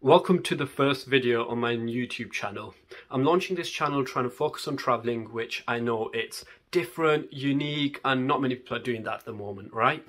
Welcome to the first video on my YouTube channel. I'm launching this channel trying to focus on traveling, which I know it's different, unique, and not many people are doing that at the moment, right?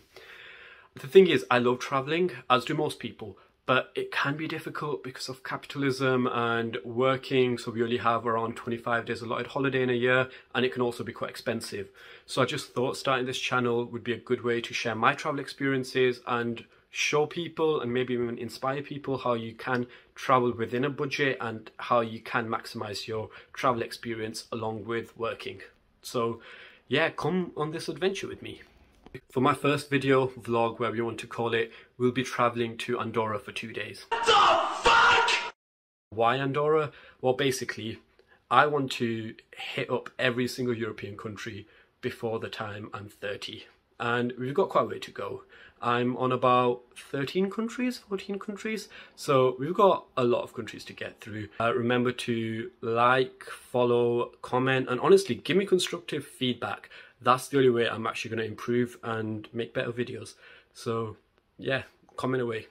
The thing is, I love traveling, as do most people, but it can be difficult because of capitalism and working, so we only have around 25 days allotted holiday in a year, and it can also be quite expensive. So I just thought starting this channel would be a good way to share my travel experiences and show people and maybe even inspire people how you can travel within a budget and how you can maximize your travel experience along with working. So yeah, come on this adventure with me. For my first video vlog, where we want to call it, we'll be traveling to Andorra for 2 days. What the fuck? Why Andorra? Well, basically, I want to hit up every single European country before the time I'm 30. And we've got quite a way to go. I'm on about 13 countries, 14 countries. So we've got a lot of countries to get through. Remember to like, follow, comment, and honestly, give me constructive feedback. That's the only way I'm actually going to improve and make better videos. So yeah, comment away.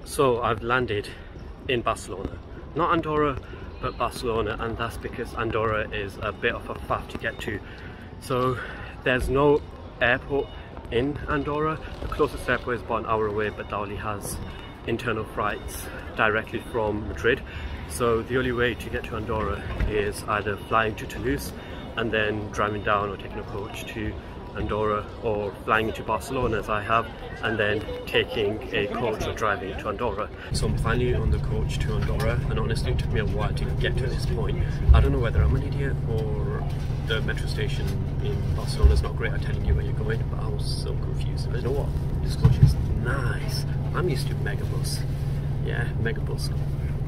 So I've landed in Barcelona. Not Andorra, but Barcelona, and that's because Andorra is a bit of a faff to get to. So there's no airport in Andorra. The closest airport is about an hour away, but that only has internal flights directly from Madrid. So the only way to get to Andorra is either flying to Toulouse and then driving down, or taking a coach to Andorra, or flying into Barcelona as I have, and then taking a coach or driving to Andorra. So I'm finally on the coach to Andorra, and honestly it took me a while to get to this point. I don't know whether I'm an idiot or the metro station in Barcelona is not great at telling you where you're going, but I was so confused. And you know what? This coach is nice. I'm used to Megabus. Yeah, Megabus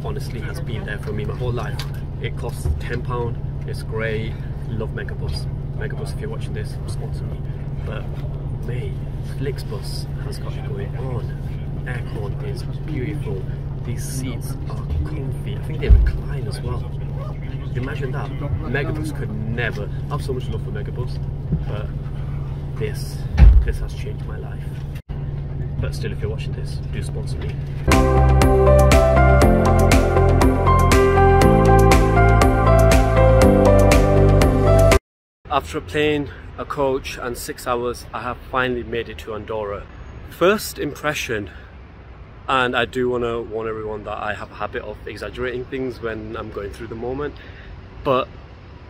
honestly has been there for me my whole life. It costs £10, it's great, love Megabus. Megabus, if you're watching this, sponsor me. But mate, Flixbus has got it going on. Aircon is beautiful. These seats are comfy. I think they recline as well. Imagine that. Megabus could never. I have so much love for Megabus, but this has changed my life. But still, if you're watching this, do sponsor me. After playing a coach and 6 hours, I have finally made it to Andorra. First impression, and I do want to warn everyone that I have a habit of exaggerating things when I'm going through the moment, but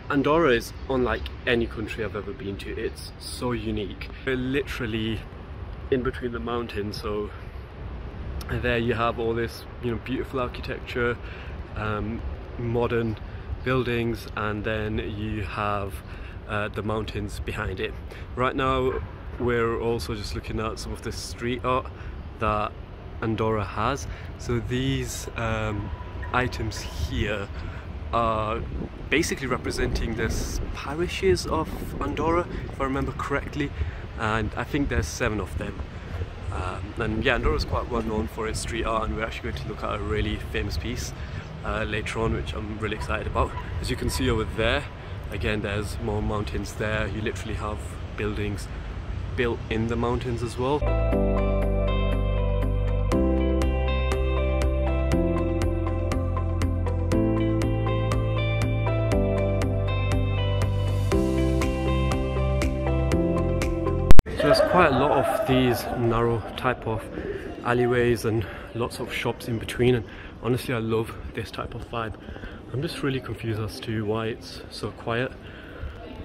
Andorra is unlike any country I've ever been to. It's so unique. We're literally in between the mountains, so there you have all this, beautiful architecture, modern buildings, and then you have the mountains behind it. Right now we're also just looking at some of the street art that Andorra has. So these items here are basically representing the parishes of Andorra, if I remember correctly, and I think there's 7 of them. And yeah, Andorra is quite well known for its street art, and we're actually going to look at a really famous piece later on, which I'm really excited about. As you can see over there, again, there's more mountains there. You literally have buildings built in the mountains as well. So there's quite a lot of these narrow type of alleyways and lots of shops in between, and honestly I love this type of vibe. I'm just really confused as to why it's so quiet.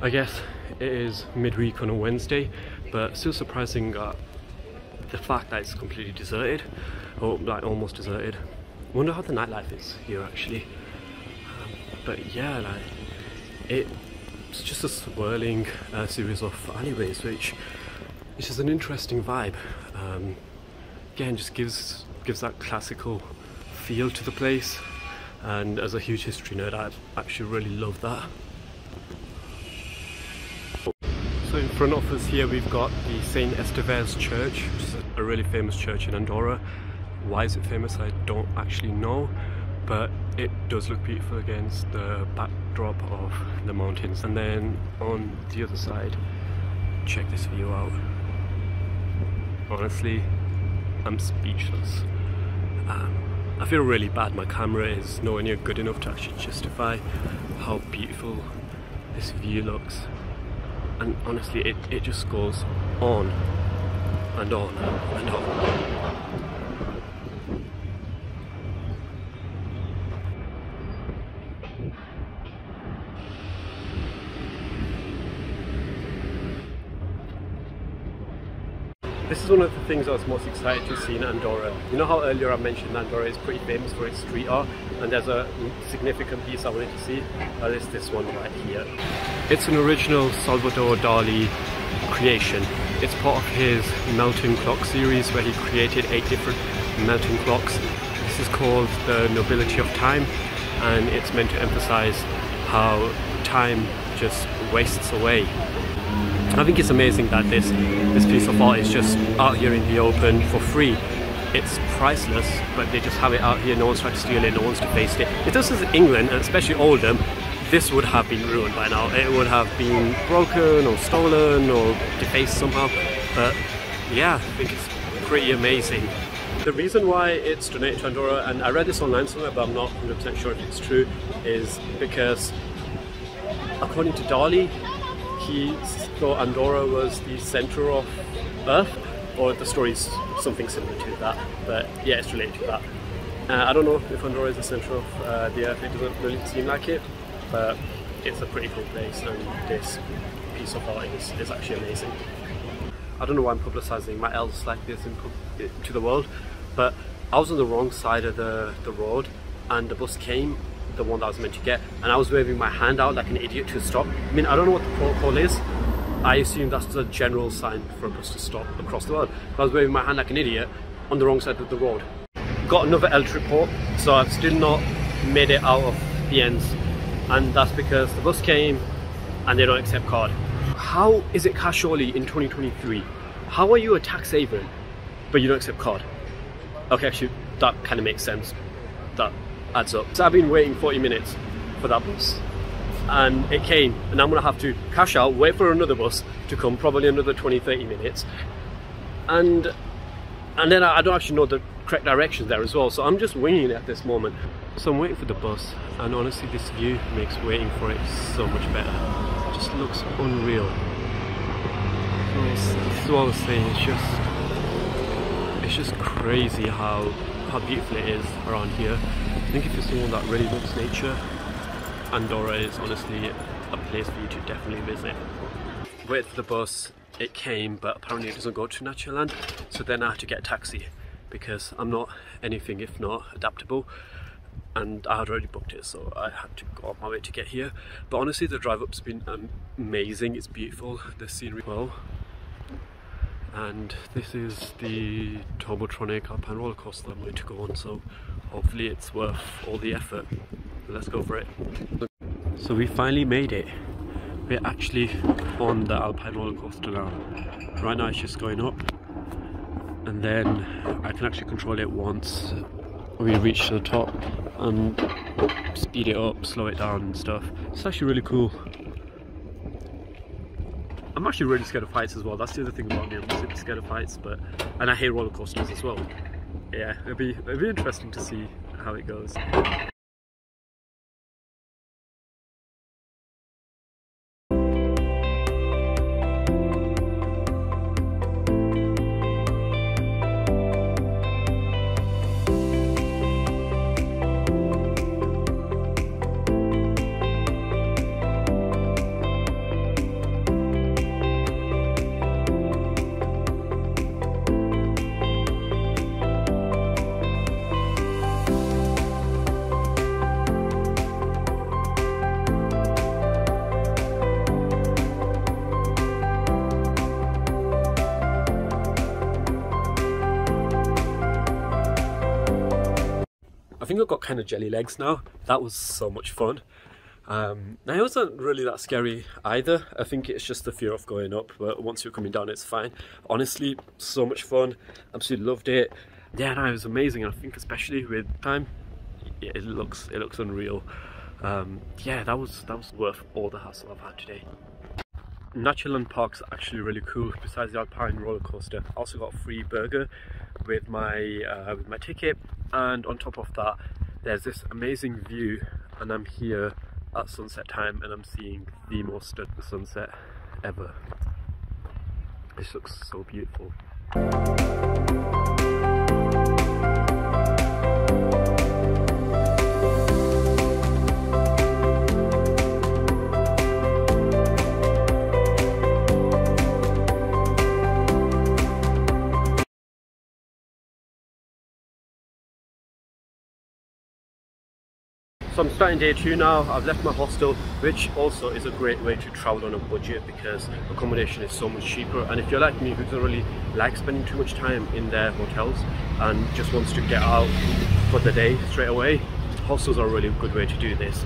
I guess it is midweek on a Wednesday, but still surprising the fact that it's completely deserted, or like almost deserted. I wonder how the nightlife is here actually. But yeah, like it's just a swirling series of alleyways, which is just an interesting vibe. Again, just gives that classical feel to the place. And as a huge history nerd, I actually really love that. So in front of us here we've got the St. Estevez Church, which is a really famous church in Andorra. Why is it famous? I don't actually know, but it does look beautiful against the backdrop of the mountains. And then on the other side, check this view out. Honestly, I'm speechless. I feel really bad. My camera is nowhere near good enough to actually justify how beautiful this view looks. And honestly, it just goes on and on and on. This is one of the things I was most excited to see in Andorra. You know how earlier I mentioned Andorra is pretty famous for its street art, and there's a significant piece I wanted to see. That is this one right here. It's an original Salvador Dali creation. It's part of his mountain clock series where he created 8 different mountain clocks. This is called The Nobility of Time, and it's meant to emphasize how time just wastes away. I think it's amazing that this piece of art is just out here in the open for free. It's priceless, but they just have it out here. No one's tried to steal it, no one's defaced it. If this was England, and especially Oldham, this would have been ruined by now. It would have been broken or stolen or defaced somehow. But yeah, I think it's pretty amazing. The reason why it's donated to Andorra, and I read this online somewhere, but I'm not 100% sure if it's true, is because according to Dali, he thought Andorra was the centre of Earth, or the story's something similar to that, but yeah, it's related to that. I don't know if Andorra is the centre of the Earth. It doesn't really seem like it, but it's a pretty cool place, and this piece of art is actually amazing. I don't know why I'm publicising my L's like this to the world, but I was on the wrong side of the road, and the bus came, the one that I was meant to get, and I was waving my hand out like an idiot to stop. I mean, I don't know what the protocol is. I assume that's the general sign for a bus to stop across the road. But I was waving my hand like an idiot on the wrong side of the road. Got another L report, so I've still not made it out of the ends, and that's because the bus came and they don't accept card. How is it cash only in 2023? How are you a tax haven but you don't accept card? Okay, actually that kind of makes sense. That adds up. So I've been waiting 40 minutes for that bus, and it came, and I'm gonna have to cash out, wait for another bus to come, probably another 20-30 minutes, and then I don't actually know the correct directions there as well, so I'm just winging it at this moment. So I'm waiting for the bus, and honestly this view makes waiting for it so much better. It just looks unreal. This is what I was saying, it's just crazy how beautiful it is around here. I think if you're someone that really loves nature, Andorra is honestly a place for you to definitely visit. Waited for the bus, it came, but apparently it doesn't go to Natural Land, so then I had to get a taxi because I'm not anything if not adaptable, and I had already booked it, so I had to go on my way to get here. But honestly the drive up's been amazing. It's beautiful, the scenery well. And this is the Turbotronic Alpine roller coaster I'm going to go on, so hopefully it's worth all the effort. Let's go for it. So we finally made it. We're actually on the Alpine roller coaster now. Right now it's just going up, and then I can actually control it once we reach the top and speed it up, slow it down and stuff. It's actually really cool. I'm actually really scared of heights as well. That's the other thing about me. I'm super scared of heights, and I hate roller coasters as well. Yeah, it'll be interesting to see how it goes. I think I've got kind of jelly legs now. That was so much fun. Now it wasn't really that scary either. I think it's just the fear of going up, but once you're coming down it's fine. Honestly, so much fun. Absolutely loved it. Yeah, no, it was amazing. I think especially with time, yeah, it looks unreal. Yeah, that was worth all the hassle I've had today. Natureland Park's actually really cool. Besides the Alpine roller coaster, I also got a free burger with my ticket, and on top of that there's this amazing view, and I'm here at sunset time and I'm seeing the most stunning sunset ever. This looks so beautiful. So I'm starting day 2 now. I've left my hostel, which also is a great way to travel on a budget because accommodation is so much cheaper. And if you're like me, who doesn't really like spending too much time in their hotels and just wants to get out for the day straight away, hostels are a really good way to do this.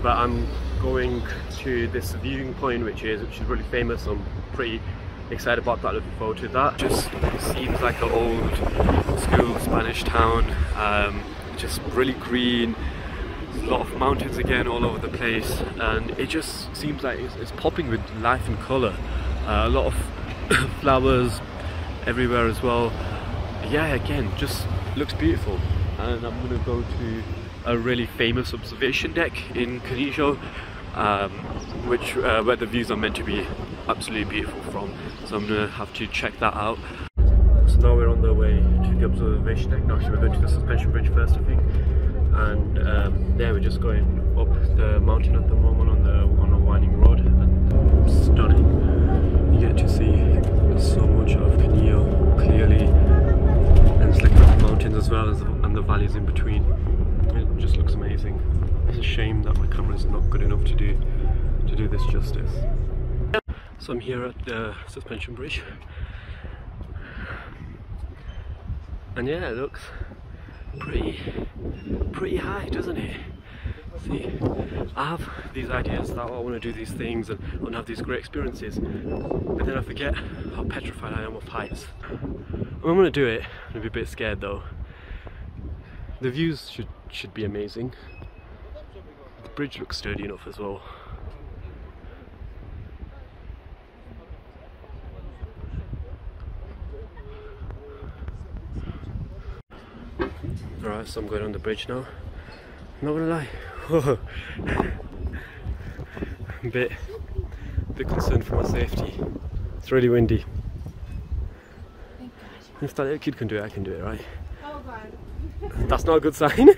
But I'm going to this viewing point which is really famous. I'm pretty excited about that, looking forward to that. Just seems like an old school Spanish town, just really green. A lot of mountains again all over the place, and it just seems like it's popping with life and colour. A lot of flowers everywhere as well. Yeah, again, just looks beautiful. And I'm going to go to a really famous observation deck in Canijo, where the views are meant to be absolutely beautiful from. So I'm going to have to check that out. So now we're on the way to the observation deck. Now actually we're going to the suspension bridge first, I think. And yeah, we're just going up the mountain at the moment on a winding road, and stunning. You get to see so much of Canillo clearly, and it's like the mountains as well as and the valleys in between. It just looks amazing. It's a shame that my camera is not good enough to do this justice. So I'm here at the suspension bridge, and yeah, it looks pretty high, doesn't it? See, I have these ideas that I want to do these things and I want to have these great experiences, but then I forget how petrified I am of heights. I'm going to do it. I'm going to be a bit scared though. The views should be amazing. The bridge looks sturdy enough as well. Alright, so I'm going on the bridge now. I'm not gonna lie, whoa. I'm a bit concerned for my safety. It's really windy. If that little kid can do it, I can do it, right? That's not a good sign.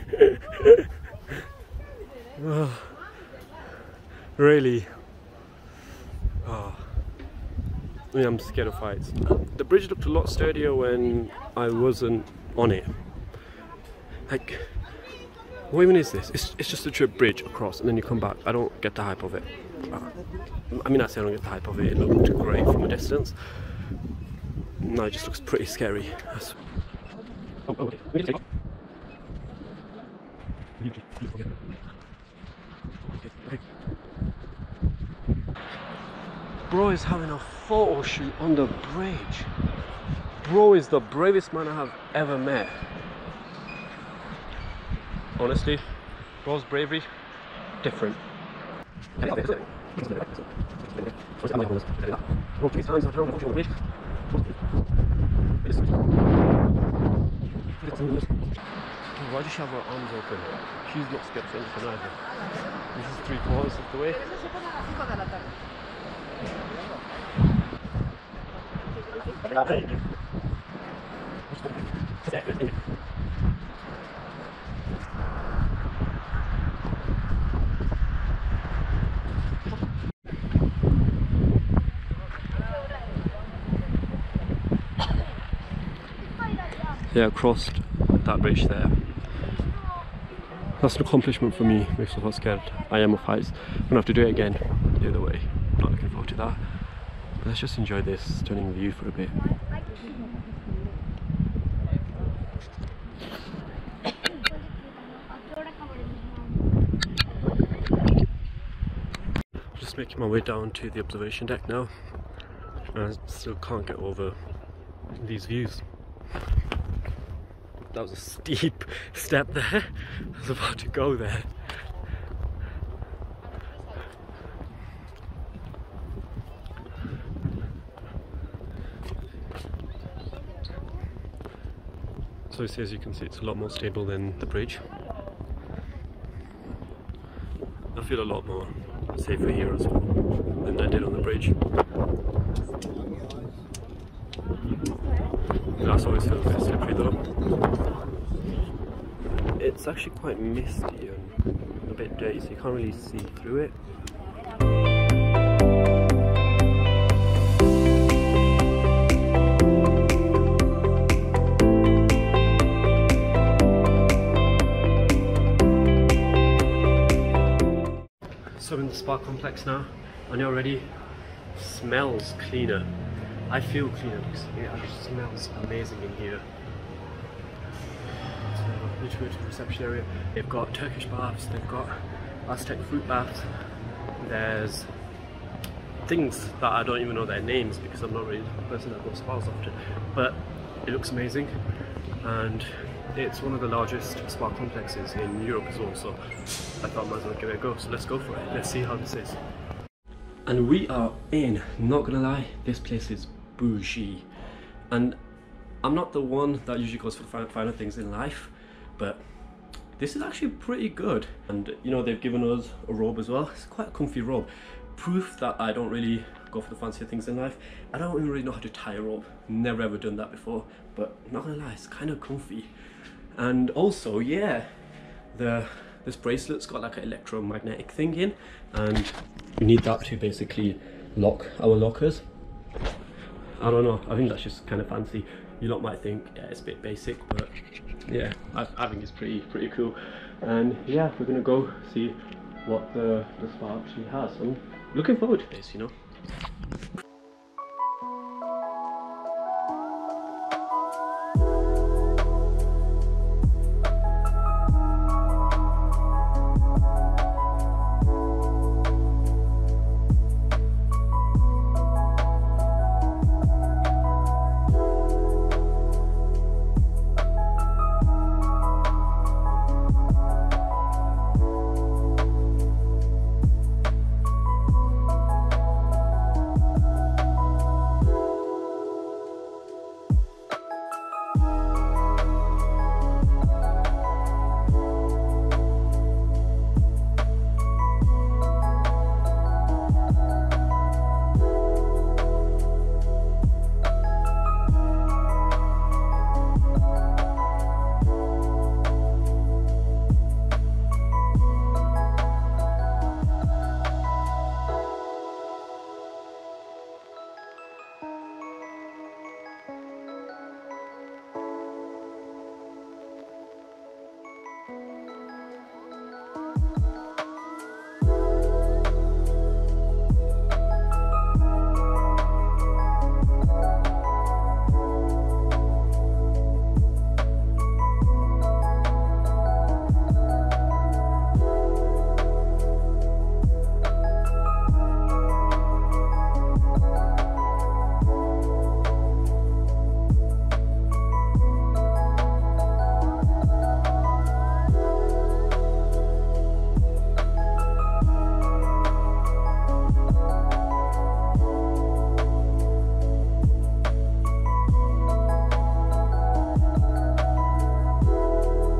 Oh, really? Oh. I mean, I'm scared of heights. The bridge looked a lot sturdier when I wasn't on it. Like, what even is this? It's just a trip bridge across and then you come back. I don't get the hype of it. I mean, I say I don't get the hype of it. It looked great from a distance. No, it just looks pretty scary. Bro is having a photo shoot on the bridge. Bro is the bravest man I have ever met. Honestly, bro's bravery, different. Why do she have her arms open? She's not scared for anything either. This is 3/4 of the way. Yeah, I crossed that bridge there. That's an accomplishment for me, makes me feel scared. I am of heights. I'm gonna have to do it again the other way. Not looking forward to that. But let's just enjoy this stunning view for a bit. Just making my way down to the observation deck now. And I still can't get over these views. That was a steep step there. I was about to go there. So as you can see, it's a lot more stable than the bridge. I feel a lot more safer here as well than I did on the bridge. That's always feels a bit slippery though. It's actually quite misty and a bit dirty, so you can't really see through it. So I'm in the spa complex now, and it already smells cleaner. I feel cleaner because it actually smells amazing in here. So need to go to the reception area. They've got Turkish baths, they've got Aztec fruit baths. There's things that I don't even know their names because I'm not really the person that goes spas often. But it looks amazing, and it's one of the largest spa complexes in Europe as well, so I thought I might as well give it a go. So let's go for it. Let's see how this is. And we are in. Not gonna lie, this place is bougie. And I'm not the one that usually goes for the finer things in life, but this is actually pretty good. And you know, they've given us a robe as well. It's quite a comfy robe. Proof that I don't really go for the fancier things in life. I don't even really know how to tie a robe. Never ever done that before, but not gonna lie, it's kind of comfy. And also, yeah, this bracelet's got like an electromagnetic thing in, and you need that to basically lock our lockers. I don't know, I think that's just kind of fancy. You lot might think, yeah, it's a bit basic, but yeah, I think it's pretty cool. And yeah, we're gonna go see what the spa actually has. I'm looking forward to this, you know.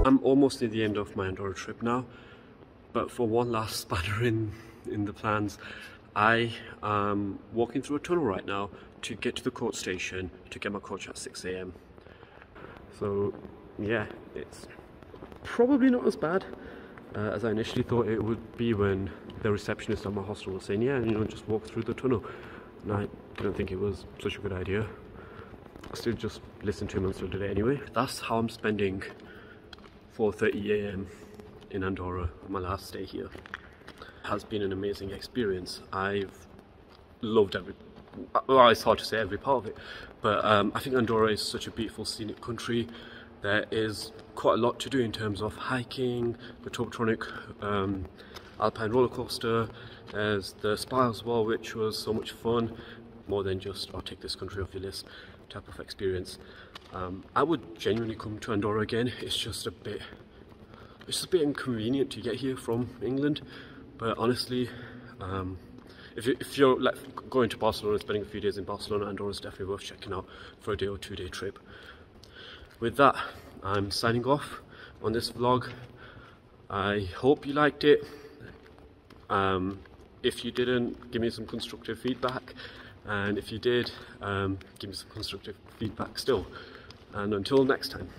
I'm almost at the end of my Andorra trip now, but for one last spanner in the plans, I am walking through a tunnel right now to get to the coach station to get my coach at 6 AM. So yeah, it's probably not as bad as I initially thought it would be when the receptionist at my hostel was saying, yeah, you know, just walk through the tunnel. And I didn't think it was such a good idea. I still just listen to him and still did it anyway. That's how I'm spending 4:30 AM in Andorra, my last stay here. It has been an amazing experience. I've loved well, it's hard to say every part of it, but I think Andorra is such a beautiful scenic country. There is quite a lot to do in terms of hiking, the Tobotronic alpine roller coaster. There's the spa as well, which was so much fun, more than just, oh, take this country off your list type of experience. I would genuinely come to Andorra again. It's just a bit inconvenient to get here from England, but honestly, if you're like going to Barcelona and spending a few days in Barcelona, Andorra is definitely worth checking out for a day or 2 day trip. with that, I'm signing off on this vlog. I hope you liked it. If you didn't, give me some constructive feedback, and if you did, give me some constructive feedback still. And until next time.